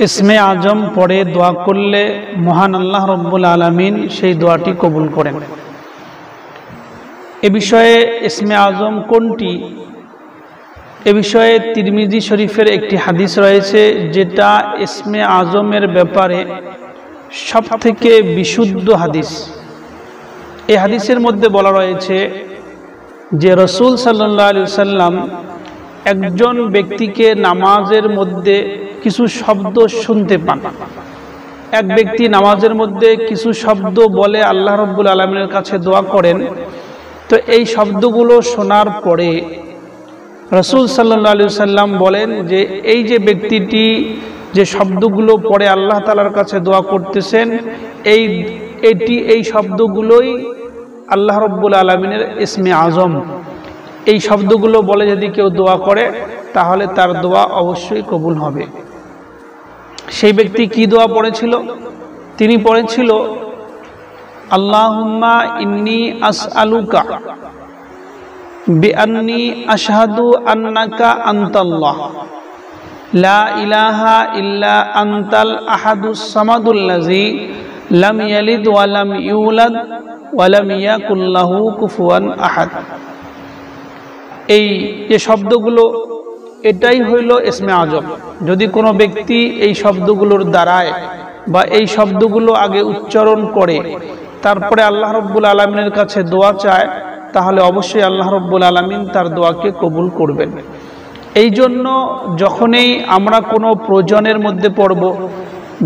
ইসমে আজম পড়ে দোয়া করলে মহান আল্লাহ রব্বুল আলামিন সেই দোয়াটি কবুল করেন। এ বিষয়ে ইসমে আজম কোনটি, এ বিষয়ে তিরমিজি শরীফের একটি হাদিস রয়েছে, যেটা ইসমে আজমের ব্যাপারে সবথেকে বিশুদ্ধ হাদিস। এই হাদিসের মধ্যে বলা রয়েছে যে রাসূল সাল্লাল্লাহু আলাইহি ওয়াসাল্লাম একজন ব্যক্তিকে নামাজের মধ্যে কিছু শব্দ শুনতে পান। এক ব্যক্তি নামাজের মধ্যে কিছু শব্দ বলে আল্লাহ রাব্বুল আলামিনের কাছে দোয়া করেন। তো এই শব্দগুলো শোনার পরে রাসূল সাল্লাল্লাহু আলাইহি ওয়াসাল্লাম বলেন যে এই যে ব্যক্তিটি যে শব্দগুলো পড়ে আল্লাহ তাআলার কাছে দোয়া করতেছেন, এই শব্দগুলোই আল্লাহ রাব্বুল আলামিনের ইসমে আজম। এই শব্দগুলো বলে যদি কেউ দোয়া করে তাহলে তার দোয়া অবশ্যই কবুল হবে। সেই ব্যক্তি কি দোয়া পড়েছিল? তিনি পড়েছিল, আল্লাহুম্মা ইন্নী আসআলুকা বিআন্নী আশহাদু আন্নাকা আনতাল্লাহ লা ইলাহা ইল্লা আনতাল আহাদুস সামাদুল্লাযী লাম ইয়ালিদ ওয়া লাম ইউলাদ ওয়া লাম ইয়াকুল লাহু কুফুয়ান আহাদ। এই যে শব্দগুলো, এটাই হইল ইসমে আজম। যদি কোনো ব্যক্তি এই শব্দগুলোর দ্বারায় বা এই শব্দগুলো আগে উচ্চারণ করে তারপরে আল্লাহ রাব্বুল আলামিনের কাছে দোয়া চায়, তাহলে অবশ্যই আল্লাহ রাব্বুল আলামিন তার দোয়াকে কবুল করবেন। এই জন্য যখনই আমরা কোনো প্রয়োজনের মধ্যে পড়ব,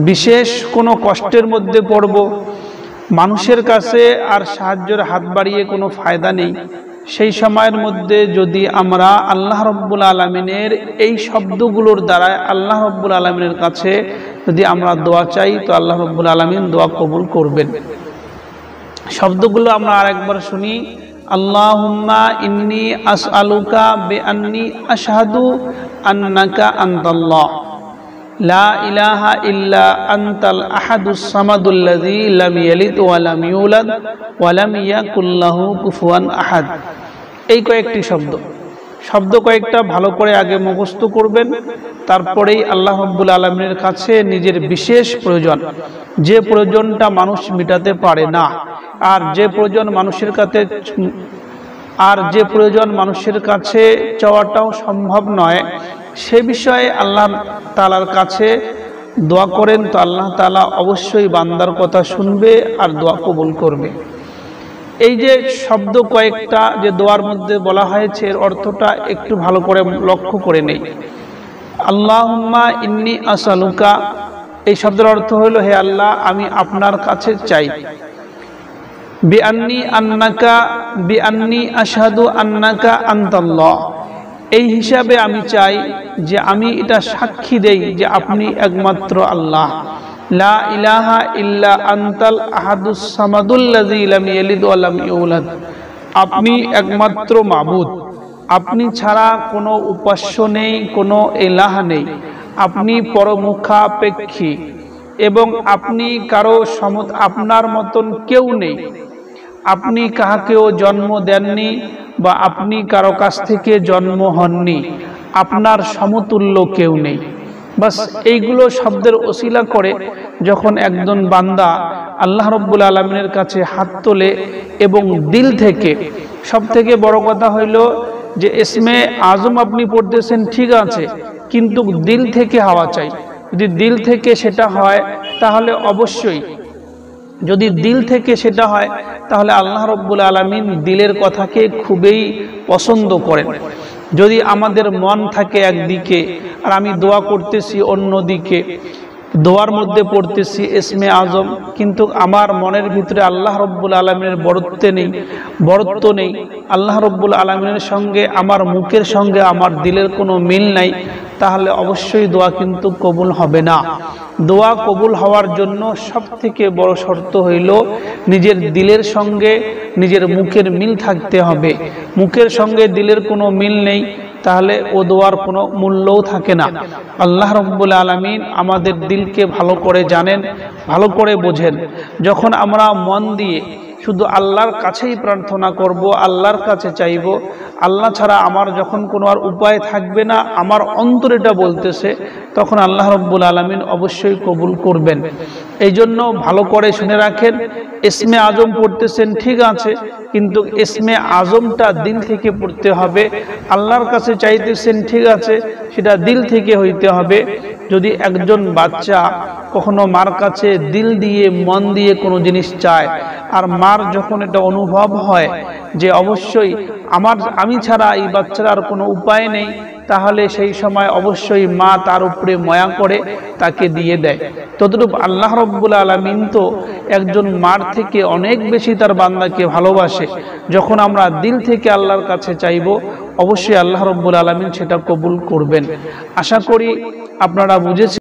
বিশেষ কোনো কষ্টের মধ্যে পড়ব, মানুষের কাছে আর সাহায্যের হাত বাড়িয়ে কোনো ফায়দা নেই, সেই সময়ের মধ্যে যদি আমরা আল্লাহ রাব্বুল আলামিনের এই শব্দগুলোর দ্বারা আল্লাহ রাব্বুল আলামিনের কাছে যদি আমরা দোয়া চাই, তো আল্লাহ রাব্বুল আলামিন দোয়া কবুল করবেন। শব্দগুলো আমরা আরেকবার শুনি। আল্লাহুম্মা ইন্নী আসআলুকা বিআন্নী আশহাদু আন্নাকা আনতাল্লাহ লা ইলাহা ইল্লা আনতাল আহাদুস সামাদুল্লাযী লাম ইয়ালিদ ওয়া লাম ইউলাদ ওয়া লাম ইয়াকুল লাহু কুফুয়ান আহাদ। এই কয়েকটি শব্দ কয়েকটা ভালো করে আগে মুখস্থ করবেন, তারপরেই আল্লাহ রাব্বুল আলামিনের কাছে নিজের বিশেষ প্রয়োজন, যে প্রয়োজনটা মানুষ মেটাতে পারে না, আর যে প্রয়োজন মানুষের কাছে চাওয়াটাও সম্ভব নয়, সে বিষয়ে আল্লাহ তাআলার কাছে দোয়া করেন, তো আল্লাহ তাআলা অবশ্যই বান্দার কথা শুনবে আর দোয়া কবুল করবে। এই যে শব্দ কয়েকটা যে দোয়ার মধ্যে বলা হয়েছে, এর অর্থটা একটু ভালো করে লক্ষ্য করে নেই। আল্লাহুম্মা ইন্নী আসআলুকা, এই শব্দের অর্থ হলো, হে আল্লাহ, আমি আপনার কাছে চাই। বিআন্নী আশহাদু আন্নাকা আনতাল্লাহ, এই হিসাবে আমি চাই যে আমি এটা সাক্ষী দেই যে আপনি একমাত্র আল্লাহ। লা ইলাহা ইল্লা আনতাল আহাদুস সামাদুল্লাযী লাম ইয়ালিদ ওয়া লাম ইউলাদ, আপনি একমাত্র মাবুদ, আপনি ছাড়া কোনো উপাস্য নেই, কোনো ইলাহ নেই, আপনি পরমুখাপেক্ষী এবং আপনি কারো আপনার মতন কেউ নেই, আপনি কাহাকেও জন্ম দেননি বা আপনি কারো কাছ থেকে জন্ম হননি, আপনার সমতুল্য কেউ নেই। বাস এইগুলো শব্দের ওসিলা করে যখন একজন বান্দা আল্লাহ রাব্বুল আলামিনের কাছে হাত তোলে এবং দিল থেকে, সব থেকে বড় কথা হইল যে ইসমে আজম আপনি পড়তেছেন ঠিক আছে, কিন্তু দিল থেকে হওয়া চাই। যদি দিল থেকে সেটা হয় তাহলে অবশ্যই, যদি দিল থেকে সেটা হয় তাহলে আল্লাহ রাব্বুল আলামিন দিলের কথাকে খুবই পছন্দ করেন। যদি আমাদের মন থাকে একদিকে আর আমি দোয়া করতেছি অন্যদিকে, দোয়ার মধ্যে পড়তেছি ইসমে আজম, কিন্তু আমার মনের ভিতরে আল্লাহ রাব্বুল আলামিনের বরত্ব নেই, আল্লাহ রাব্বুল আলামিনের সঙ্গে আমার মুখের সঙ্গে আমার দিলের কোনো মিল নাই, তাহলে অবশ্যই দোয়া কিন্তু কবুল হবে না। দোয়া কবুল হওয়ার জন্য সবথেকে বড় শর্ত হইল নিজের দিলের সঙ্গে নিজের মুখের মিল থাকতে হবে। মুখের সঙ্গে দিলের কোনো মিল নেই, তাহলে ও দোয়ার কোনো মূল্যও থাকে না। আল্লাহ রাব্বুল আলামিন আমাদের দিলকে ভালো করে জানেন, ভালো করে বোঝেন। যখন আমরা মন দিয়ে শুধু আল্লাহর কাছেই প্রার্থনা করব, আল্লাহর কাছে চাইব। আল্লাহ ছাড়া আমার যখন কোনো আর উপায় থাকবে না, আমার অন্তর এটা বলতেছে, তখন আল্লাহ রব্বুল আলামিন অবশ্যই কবুল করবেন। এই জন্য ভালো করে শুনে রাখেন, ইসমে আজম পড়তেছেন ঠিক আছে, কিন্তু ইসমে আজমটা দিল থেকে পড়তে হবে। আল্লাহর কাছে চাইতেছেন ঠিক আছে, সেটা দিল থেকে হইতে হবে। যদি একজন বাচ্চা কখনো মার কাছে দিল দিয়ে মন দিয়ে কোনো জিনিস চায়, আর মার যখন এটা অনুভব হয় যে অবশ্যই আমি ছাড়া এই বাচ্চার আর কোনো উপায় নেই, তাহলে সেই সময় অবশ্যই মা তার উপরে মায়া করে তাকে দিয়ে দেয়। ততটুকু আল্লাহ রব্বুল আলামিন তো একজন মার থেকে অনেক বেশি তার বান্দাকে ভালোবাসে। যখন আমরা দিল থেকে আল্লাহর কাছে চাইব, অবশ্যই আল্লাহ রব্বুল আলামিন সেটা কবুল করবেন। আশা করি আপনারা বুঝেছেন।